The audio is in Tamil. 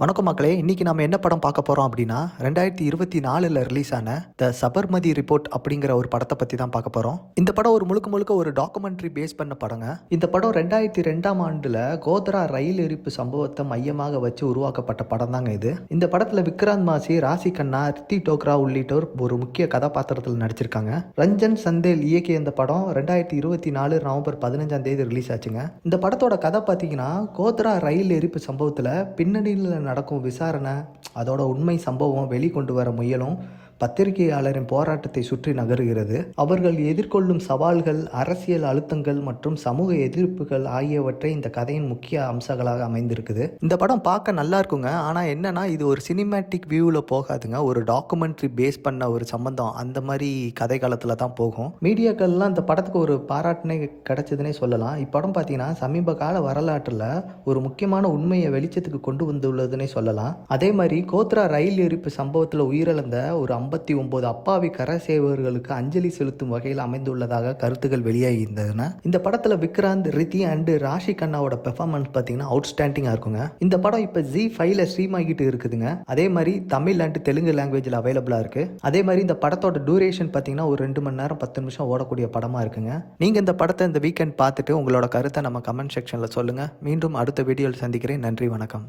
வணக்கம் மக்களே, இன்னைக்கு நம்ம என்ன படம் பார்க்க போறோம் அப்படின்னா 2024ல் ரிலீஸ் ஆன த சபர்மதி ரிப்போர்ட் அப்படிங்கிற ஒரு படத்தை பத்தி தான் பார்க்க போறோம். இந்த படம் ஒரு முழுக்க ஒரு டாக்குமெண்ட்ரி பேஸ் பண்ண படங்க. இந்த படம் 2002ஆம் ஆண்டுல கோத்ரா ரயில் எரிப்பு சம்பவத்தை மையமாக வச்சு உருவாக்கப்பட்ட படம் தாங்க இது. இந்த படத்துல விக்ராந்த் மாசி, ராசி கண்ணா, ரித்தி டோக்ரா உள்ளிட்டோர் ஒரு முக்கிய கதாபாத்திரத்தில் நடிச்சிருக்காங்க. ரஞ்சன் சந்தேல் இயக்கிய இந்த படம் 2024 நவம்பர் 15ஆம் தேதி ரிலீஸ் ஆச்சுங்க. இந்த படத்தோட கதை பார்த்தீங்கன்னா, கோத்ரா ரயில் எரிப்பு சம்பவத்துல பின்னணியில் நடக்கும் விசாரணை, அதோட உண்மை சம்பவம் வெளிக்கொண்டு வர முயலும் பத்திரிகையாளரின் போராட்டத்தை சுற்றி நகருகிறது. அவர்கள் எதிர்கொள்ளும் சவால்கள், அரசியல் அழுத்தங்கள் மற்றும் சமூக எதிர்ப்புகள் ஆகியவற்றை இந்த கதையின் முக்கிய அம்சங்களாக அமைந்திருக்குது. இந்த படம் பார்க்க நல்லா இருக்குங்க. ஆனால் என்னன்னா, இது ஒரு சினிமேட்டிக் வியூவில் போகாதுங்க. ஒரு டாக்குமெண்ட்ரி பேஸ் பண்ண ஒரு சம்பந்தம் அந்த மாதிரி கதை காலத்தில் தான் போகும். மீடியாக்கள்லாம் இந்த படத்துக்கு ஒரு பாராட்டினே கிடைச்சதுன்னே சொல்லலாம். இப்படம் பார்த்தீங்கன்னா சமீப கால வரலாற்றில் ஒரு முக்கியமான உண்மையை வெளிச்சத்துக்கு கொண்டு வந்துள்ளதுன்னே சொல்லலாம். அதே மாதிரி கோத்ரா ரயில் எரிப்பு சம்பவத்தில் உயிரிழந்த ஒரு 59 அப்பாவி கரசேவர்களுக்கு அஞ்சலி செலுத்தும் வகையில் அமைந்துள்ளதாக கருத்துக்கள் வெளியாகியிருந்ததுன்னா, இந்த படத்துல விக்ராந்த், ரித்தி அண்ட் ராஷி கண்ணாவோட பெர்ஃபார்மன்ஸ் பார்த்தீங்கன்னா அவுட்ஸ்டாண்டிங்காக இருக்குங்க. இந்த படம் இப்போ ZEE5ல ஸ்ட்ரீம் ஆகிட்டு இருக்குதுங்க. அதே மாதிரி தமிழ் அண்ட் தெலுங்கு லாங்குவேஜில் அவைலபிளாக இருக்கு. அதே மாதிரி இந்த படத்தோட டூரேஷன் பார்த்தீங்கன்னா ஒரு 2 மணி நேரம் 10 நிமிஷம் ஓடக்கூடிய படமா இருக்குங்க. நீங்க இந்த படத்தை இந்த வீக்கெண்ட் பார்த்துட்டு உங்களோட கருத்தை நம்ம கமெண்ட் செக்ஷன்ல சொல்லுங்க. மீண்டும் அடுத்த வீடியோவில் சந்திக்கிறேன். நன்றி, வணக்கம்.